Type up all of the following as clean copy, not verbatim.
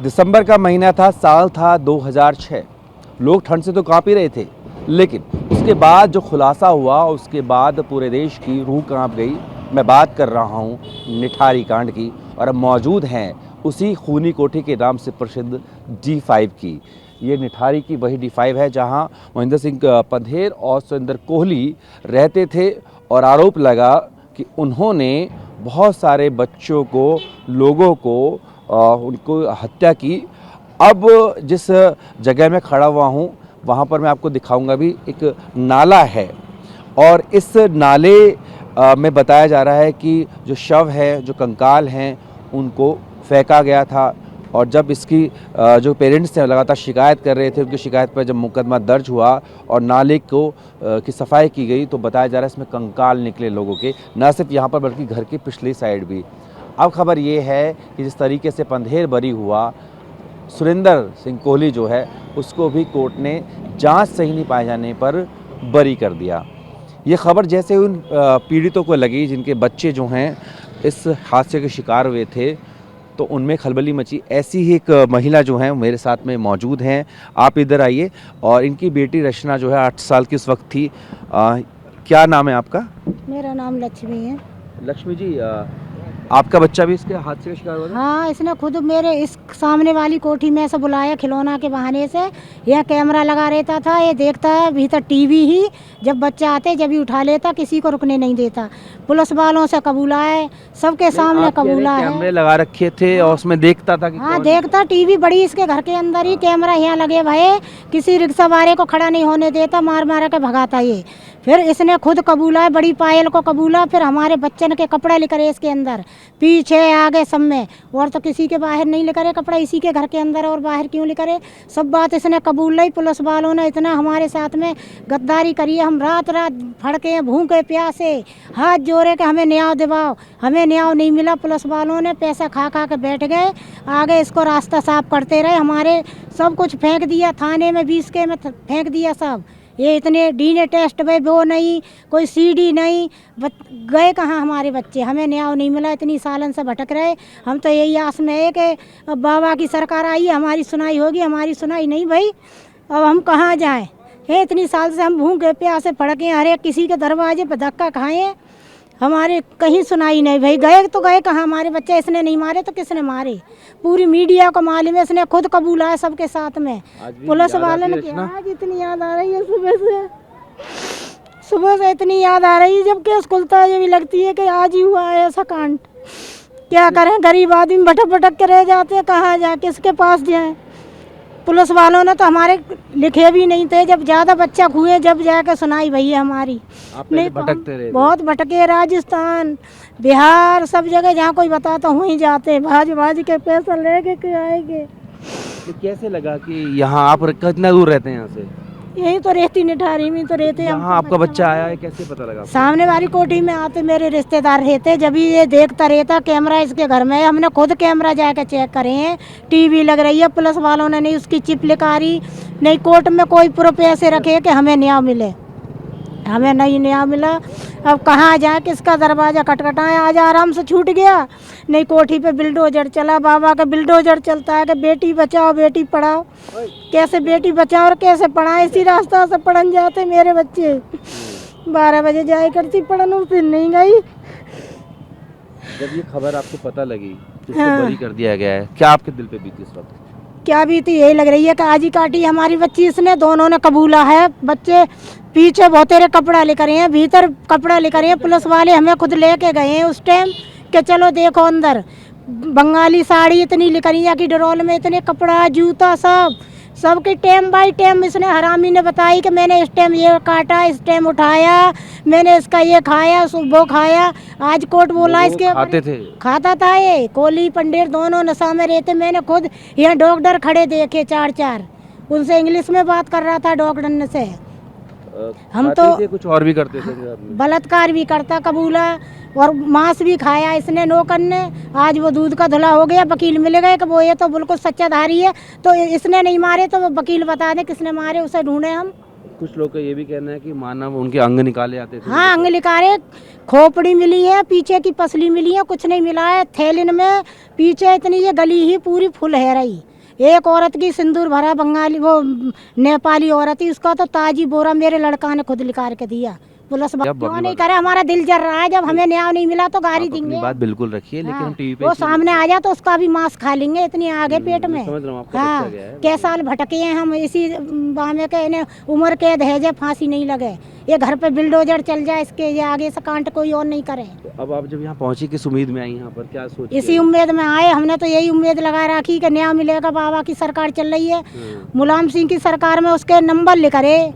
दिसंबर का महीना था, साल था 2006। लोग ठंड से तो काँप ही रहे थे, लेकिन उसके बाद जो खुलासा हुआ उसके बाद पूरे देश की रूह काँप गई। मैं बात कर रहा हूँ निठारी कांड की, और अब मौजूद हैं उसी खूनी कोठी के नाम से प्रसिद्ध D5 की। ये निठारी की वही D5 है जहाँ महेंद्र सिंह पंधेर और सुरेंद्र कोहली रहते थे, और आरोप लगा कि उन्होंने बहुत सारे बच्चों को, लोगों को उनको हत्या की। अब जिस जगह में खड़ा हुआ हूँ वहाँ पर मैं आपको दिखाऊंगा भी, एक नाला है, और इस नाले में बताया जा रहा है कि जो शव है, जो कंकाल हैं, उनको फेंका गया था। और जब इसकी जो पेरेंट्स थे लगातार शिकायत कर रहे थे, उनकी शिकायत पर जब मुकदमा दर्ज हुआ और नाले को की सफाई की गई तो बताया जा रहा है इसमें कंकाल निकले लोगों के, न सिर्फ यहाँ पर बल्कि घर की पिछली साइड भी। अब खबर ये है कि जिस तरीके से पंधेर बरी हुआ, सुरेंद्र सिंह कोहली जो है उसको भी कोर्ट ने जांच सही नहीं पाए जाने पर बरी कर दिया। ये खबर जैसे उन पीड़ितों को लगी जिनके बच्चे जो हैं इस हादसे के शिकार हुए थे, तो उनमें खलबली मची। ऐसी ही एक महिला जो है मेरे साथ में मौजूद हैं, आप इधर आइए। और इनकी बेटी रचना जो है 8 साल की उस वक्त थी। क्या नाम है आपका? मेरा नाम लक्ष्मी है। लक्ष्मी जी, आपका बच्चा भी इसके हादसे का शिकार हुआ था? हाँ, इसने खुद मेरे इस सामने वाली कोठी में से बुलाया खिलौना के बहाने से। यह कैमरा लगा रहता था, ये देखता है भीतर टीवी ही, जब बच्चा आते जब ही उठा लेता, किसी को रुकने नहीं देता। पुलिस वालों से कबूला है, सबके सामने कबूला है। कैमरे लगा रखे थे और उसमें देखता था कि हाँ, देखता। टीवी बड़ी इसके घर के अंदर ही, कैमरा यहाँ लगे भये, किसी रिक्शा वाले को खड़ा नहीं होने देता, मार मार के भगाता ये। फिर इसने खुद कबूला है, बड़ी पायल को कबूला, फिर हमारे बच्चन के कपड़े लिख रहे इसके अंदर, पीछे आगे सब में। और तो किसी के बाहर नहीं लिख रहे कपड़ा, इसी के घर के अंदर, और बाहर क्यों लिख रहे, सब बात इसने कबूल ली। पुलिस वालों ने इतना हमारे साथ में गद्दारी करी है, हम रात रात फड़के भूखे प्यासे हाथ जोड़े के हमें न्याय दिवाओ, हमें न्याय नहीं मिला। पुलिस वालों ने पैसा खा खा के बैठ गए, आगे इसको रास्ता साफ करते रहे। हमारे सब कुछ फेंक दिया थाने में, 20 के में फेंक दिया सब। ये इतने डीएनए टेस्ट में वो नहीं, कोई सीडी नहीं, गए कहाँ हमारे बच्चे, हमें न्याय नहीं मिला। इतनी सालन से भटक रहे। हम तो यही आस में है कि बाबा की सरकार आई है, हमारी सुनाई होगी। हमारी सुनाई नहीं भाई, अब हम कहाँ जाएं? ये इतनी साल से हम भूखे प्यासे फड़के, हर एक किसी के दरवाजे पर धक्का खाए, हमारे कहीं सुनाई नहीं भाई। गए तो गए कहाँ हमारे बच्चे? इसने नहीं मारे तो किसने मारे? पूरी मीडिया को मालूम है, इसने खुद कबूला है सबके साथ में। पुलिस वाले ने किया। आज इतनी याद आ रही है सुबह से इतनी याद आ रही है। जब केस खुलता है ये भी लगती है कि आज ही हुआ है ऐसा कांड। क्या करें, गरीब आदमी भटक भटक के रह जाते हैं, कहाँ जाए, किसके पास जाए? पुलिस वालों ने तो हमारे लिखे भी नहीं थे। जब ज़्यादा बच्चा हुए जब जाके सुनाई भैया हमारी। नहीं भटकते रहे, बहुत भटके, राजस्थान बिहार सब जगह जहाँ कोई बताता वहीं जाते, भाज भाज के पैसा लेके के आएंगे। तो कैसे लगा कि यहाँ आप कितना दूर रहते हैं यहाँ से? यही तो रहती निठारी में तो रहते। यहाँ आपका बच्चा आया है, कैसे पता लगा? सामने वाली कोठी में आते मेरे रिश्तेदार रहते, जब ये देखता रहता, कैमरा इसके घर में है। हमने खुद कैमरा जाकर चेक करे हैं, टीवी लग रही है। पुलिस वालों ने नहीं उसकी चिप लिकारी, नहीं कोर्ट में कोई प्रूफ ऐसे रखे कि हमें न्याय मिले। हमें नहीं न्याय मिला। अब कहाँ जाए, किसका दरवाजा खटखटाए? आज आराम से छूट गया, नहीं कोठी पे बिल्डोजर चला। बाबा का बिल्डोजर चलता है कि बेटी बचाओ बेटी पढ़ाओ। कैसे बेटी बचाओ और कैसे पढ़ाएं? इसी रास्ता से पढ़न जाते मेरे बच्चे। 12 बजे जाए करती पढ़न, उस दिन नहीं गई। जब ये खबर आपको पता लगी कि इसको बरी कर दिया गया है, क्या आपके दिल पे बीती इस वक्त? क्या बीती, यही लग रही है कि आज ही काटी हमारी बच्ची इसने। दोनों ने कबूला है। बच्चे पीछे बहुत तेरे कपड़ा लेकर हैं, भीतर कपड़ा लेकर हैं। पुलिस वाले हमें खुद लेके गए हैं उस टाइम कि चलो देखो अंदर। बंगाली साड़ी इतनी लिकरिया की डरोल में, इतने कपड़ा जूता सबके टाइम बाय टाइम इसने हरामी ने बताई कि मैंने इस टाइम ये काटा, इस टाइम उठाया, मैंने इसका ये खाया, वो खाया। आज कोर्ट बोला इसके खाते थे, खाता था ये। कोहली पंडेर दोनों नशा में रहते। मैंने खुद यहाँ डॉक्टर खड़े देखे 4-4, उनसे इंग्लिश में बात कर रहा था डॉक्टर से। हम तो कुछ और भी करते थे, बलात्कार भी करता कबूला, और मांस भी खाया इसने नौकर ने। आज वो दूध का धुला हो गया, वकील मिल गए कि वो ये तो बिल्कुल सच्चाधारी है, तो इसने नहीं मारे तो वो वकील बता दे किसने मारे, उसे ढूंढे हम। कुछ लोग का ये भी कहना है कि मानव उनके अंग निकाले आते थे। हाँ, अंग निकाले, खोपड़ी मिली है, पीछे की पसली मिली है, कुछ नहीं मिला है। थैलिन में पीछे इतनी ये गली ही पूरी फुल है रही। एक औरत की सिंदूर भरा बंगाली वो नेपाली औरत थी, उसका तो ताजी बोरा मेरे लड़का ने खुद निकाल के दिया। पुलिस क्यों नहीं करे, हमारा दिल जल रहा है, जब हमें न्याय नहीं मिला तो गारी आप अपनी देंगे। बात बिल्कुल रखिए, लेकिन हाँ, हम टीवी पे वो इसी- सामने आ जाए तो उसका भी मांस खा लेंगे, इतनी आगे पेट में। समझ रहा हूँ, आपका हाँ, बच्चा गया है, कै साल भटके हैं हम इसी बामे के, इन्हें उम्र कैद है, जब फांसी नहीं लगे। ये घर पे बिल्डोजर चल जाए, इसके ये आगे से कांट कोई और नहीं करे। तो अब आप जब यहाँ पहुँची, किस उम्मीद में आई यहाँ पर, क्या सोच इसी उम्मीद में आए, हमने तो यही उम्मीद लगा रखी कि न्याय मिलेगा। बाबा की सरकार चल रही है, मुलायम सिंह की सरकार में उसके नंबर लिख रहे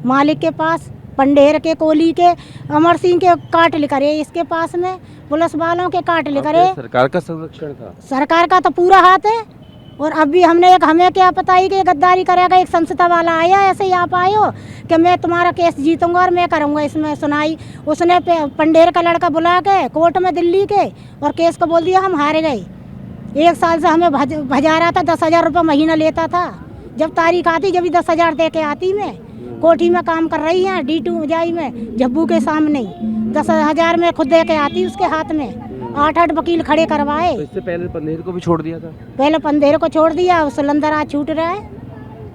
मालिक के पास, पंडेर के, कोहली के, अमर सिंह के काट लिख रहे इसके पास में, पुलिस वालों के काट लिख रहे। सरकार का संरक्षण था, सरकार का तो पूरा हाथ है। और अब भी हमने एक, हमें क्या पता ही कि ये गद्दारी करेगा। एक संस्था वाला आया ऐसे ही, आप आयो कि मैं तुम्हारा केस जीतूंगा और मैं करूंगा इसमें सुनाई। उसने पंडेर का लड़का बुला के कोर्ट में दिल्ली के, और केस को बोल दिया हम हार गए। 1 साल से हमें भजा रहा था, 10,000 रुपये महीना लेता था। जब तारीख आती जब 10,000 दे के आती। मैं कोठी में काम कर रही हैं, D2 जाई में, झब्बू के सामने ही 10,000 में खुद दे के आती उसके हाथ में। 8 वकील खड़े करवाए। तो इससे पहले पंदेर को भी छोड़ दिया था, पहले पंदेर को छोड़ दिया, सिलेंडर आज छूट रहा है।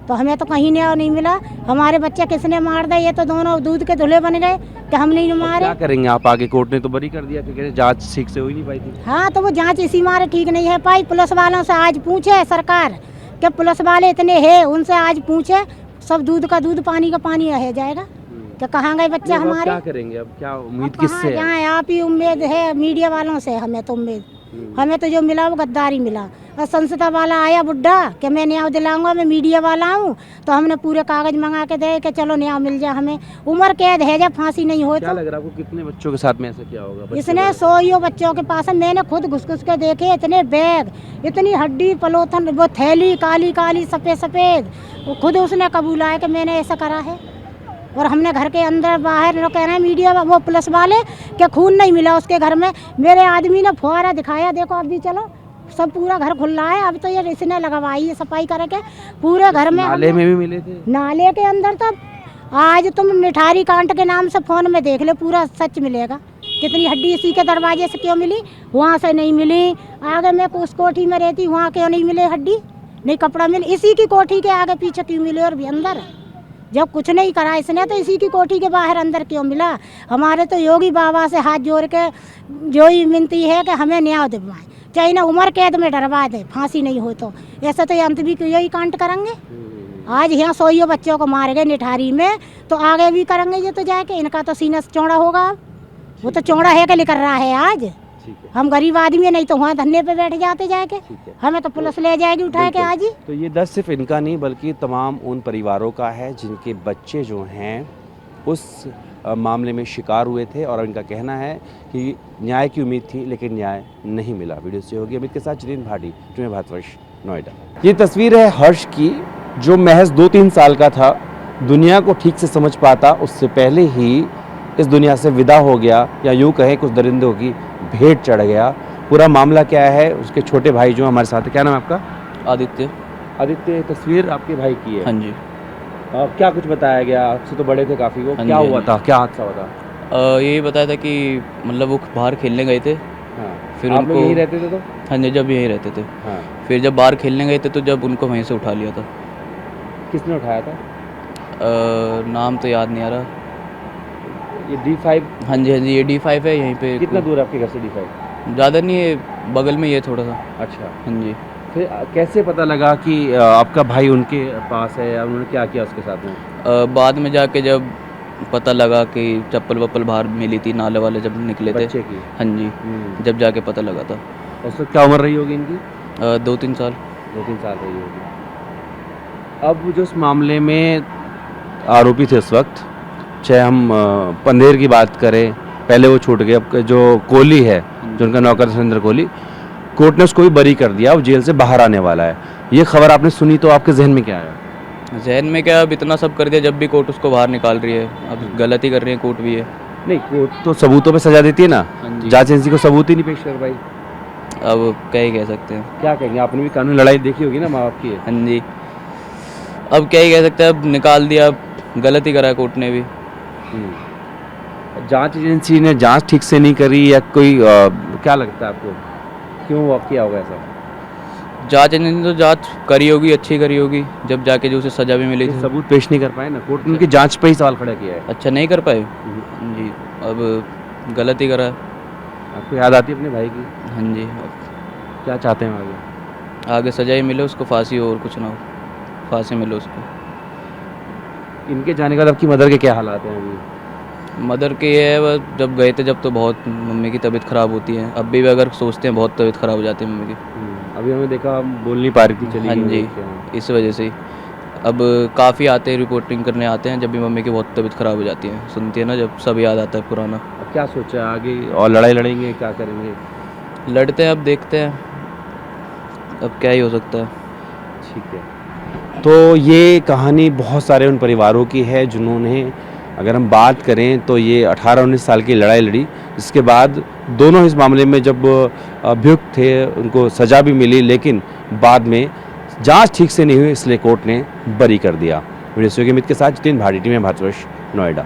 तो हमें तो कहीं न्याय नहीं मिला। हमारे बच्चे किसने मार दिए, ये तो दोनों दूध के धुले बन गए कि हम नहीं मारे। क्या करेंगे आप आगे? कोर्ट ने तो बरी कर दिया कि जांच ठीक से हो ही नहीं पाई थी। हाँ, तो वो जांच इसी मारे ठीक नहीं है पाई। पुलिस वालों से आज पूछे सरकार कि पुलिस वाले इतने हैं, उनसे आज पूछे, सब दूध का दूध पानी का पानी रह जाएगा कि कहाँ गए बच्चे अब हमारे। क्या करेंगे अब? क्या उम्मीद अब किससे कहाँ है? जाएं? आप ही उम्मीद है मीडिया वालों से, हमें तो उम्मीद, हमें तो जो मिला वो गद्दारी मिला। और संस्था वाला आया बुड्ढा कि मैं न्याय दिलाऊंगा, मैं मीडिया वाला हूँ, तो हमने पूरे कागज मंगा के दे कि चलो न्याय मिल जाए हमें। उम्र कैद है, जब फांसी नहीं हो क्या तो। लग रहा है आपको, कितने बच्चों के साथ में ऐसा क्या होगा? बच्चे इसने बड़े- 100 बच्चों के पास है, मैंने खुद घुस घुस के देखे, इतने बैग, इतनी हड्डी पलोथन, वो थैली काली काली सफ़ेद सफ़ेद, वो खुद उसने कबूला है कि मैंने ऐसा करा है। और हमने घर के अंदर बाहर लोग कह रहे हैं मीडिया वो पुलिस वाले कि खून नहीं मिला उसके घर में। मेरे आदमी ने फुहारा दिखाया, देखो अब भी चलो, सब पूरा घर खुला है। अब तो ये इसने लगवाई है सफाई करके पूरे घर में। नाले में भी मिले थे? नाले के अंदर तो आज तुम निठारी कांट के नाम से फोन में देख ले, पूरा सच मिलेगा। कितनी हड्डी इसी के दरवाजे से क्यों मिली, वहाँ से नहीं मिली। आगे मैं उस कोठी में रहती, वहाँ क्यों नहीं मिले हड्डी, नहीं कपड़ा मिले, इसी की कोठी के आगे पीछे क्यों मिले। और भी अंदर जब कुछ नहीं करा इसने, तो इसी की कोठी के बाहर अंदर क्यों मिला। हमारे तो योगी बाबा से हाथ जोड़ के जो ही विनती है कि हमें न्याय दिलवाएं, चाहे ना उम्र कैद में डरवा दे, फांसी नहीं हो तो। ऐसा तो अंत भी यही कांट करेंगे। आज यहाँ 100 बच्चों को मार गए निठारी में, तो आगे भी करेंगे ये तो जाके। इनका तो सीना चौड़ा होगा, वो तो चौड़ा है कि निकल रहा है आज। हम गरीब आदमी नहीं तो वहाँ धरने पे बैठ जाते जाके, हमें तो पुलिस ले जाएगी उठा के आज ही। तो ये दर्द सिर्फ इनका नहीं बल्कि तमाम उन परिवारों का है जिनके बच्चे जो हैं उस मामले में शिकार हुए थे, और इनका कहना है कि न्याय की उम्मीद थी लेकिन न्याय नहीं मिला। वीडियो से होगी अमित के साथ जितेंद्र भाटी, तुम्हें भारतवर्ष, नोएडा। ये तस्वीर है हर्ष की, जो महज 2-3 साल का था। दुनिया को ठीक से समझ पाता उससे पहले ही इस दुनिया से विदा हो गया, या यूँ कहें कुछ दरिंदों की भेंट चढ़ गया। पूरा मामला क्या है, उसके छोटे भाई जो हमारे साथ है, क्या नाम है आपका? आदित्य। आदित्य, तस्वीर आपके भाई की है। हाँ जी। क्या कुछ बताया गया? आपसे तो बड़े थे काफ़ी वो, हाँ क्या जी, हुआ हाँ था, क्या हादसा हुआ था? यही बताया था कि मतलब वो बाहर खेलने गए थे। हाँ, फिर आप लोग उनको- यहीं रहते थे तो? हाँ जी, जब यहीं रहते थे। हाँ, फिर जब बाहर खेलने गए थे तो जब उनको वहीं से उठा लिया था। किसने उठाया था? नाम तो याद नहीं आ रहा। ये D5 हाँ जी, ये D5 है यहीं पे। कितना दूर है आपके घर से D5? ज़्यादा नहीं है, बगल में ये थोड़ा सा। अच्छा, हाँ जी। फिर कैसे पता लगा कि आपका भाई उनके पास है, या उन्होंने क्या किया उसके साथ में? बाद में जाके जब पता लगा कि चप्पल वप्पल बाहर मिली थी, नाले वाले जब निकले थे। बच्चे की? हाँ जी, जब जाके पता लगा था। उस वक्त क्या उम्र रही होगी इनकी? 2-3 साल। 2-3 साल रही होगी। अब जो इस मामले में आरोपी थे उस वक्त, चाहे हम पंदेर की बात करें, पहले वो छूट गए, अब जो कोहली है, जो उनका नौकर सुरेंद्र कोहली, कोर्ट ने उसको भी बरी कर दिया, वो जेल से बाहर आने वाला है। ये खबर आपने सुनी तो आपके जहन में क्या आया? जहन में क्या, अब इतना सब कर दिया, जब भी कोर्ट उसको बाहर निकाल रही है, अब गलती कर रही है कोर्ट भी है। नहीं, कोर्ट तो सबूतों पे सजा देती है ना, हाँ जी। जांच एजेंसी को सबूत ही नहीं पेश कर पाई। अब क्या ही कह सकते हैं। क्या कहेंगे? आपने भी कानूनी लड़ाई देखी होगी ना माँ बाप की। हाँ जी, अब क्या ही कह सकते हैं, अब निकाल दिया, अब गलती करा कोर्ट ने भी। जांच एजेंसी ने जांच ठीक से नहीं करी, या कोई क्या लगता है आपको, क्यों किया होगा ऐसा? जांच नहीं तो जांच करी होगी, अच्छी करी होगी, जब जाके जो उसे सज़ा भी मिली थी। सबूत पेश नहीं कर पाए ना, कोर्ट ने उनकी जांच पे ही सवाल खड़ा किया है। अच्छा नहीं कर पाए जी, अब गलत ही करा है। आपको याद आती है अपने भाई की? हाँ जी, क्या चाहते हैं आगे? आगे सज़ा ही मिले उसको, फांसी हो और कुछ ना हो, फांसी मिले उसको। इनके जाने के बाद आपकी मदर के क्या हालात हैं अभी? मदर के ये है, बस जब गए थे जब तो बहुत मम्मी की तबीयत ख़राब होती है, अब भी अगर सोचते हैं बहुत तबीयत ख़राब हो जाती है मम्मी की। अभी हमें देखा हम बोल नहीं पा रही थी, चली हाँ गई जी, क्या? इस वजह से ही अब काफ़ी आते हैं, रिपोर्टिंग करने आते हैं जब भी मम्मी की बहुत तबीयत ख़राब हो जाती है, सुनती है ना जब, सब याद आता है पुराना। अब क्या सोचा है आगे, और लड़ाई लड़ेंगे, क्या करेंगे? लड़ते हैं, अब देखते हैं अब क्या ही हो सकता है। ठीक है, तो ये कहानी बहुत सारे उन परिवारों की है जिन्होंने, अगर हम बात करें तो ये 18-19 साल की लड़ाई लड़ी, जिसके बाद दोनों इस मामले में जब अभियुक्त थे उनको सज़ा भी मिली, लेकिन बाद में जांच ठीक से नहीं हुई, इसलिए कोर्ट ने बरी कर दिया। वीडियो के साथ जितेंद्र भाटी, टीम भारतवर्ष, नोएडा।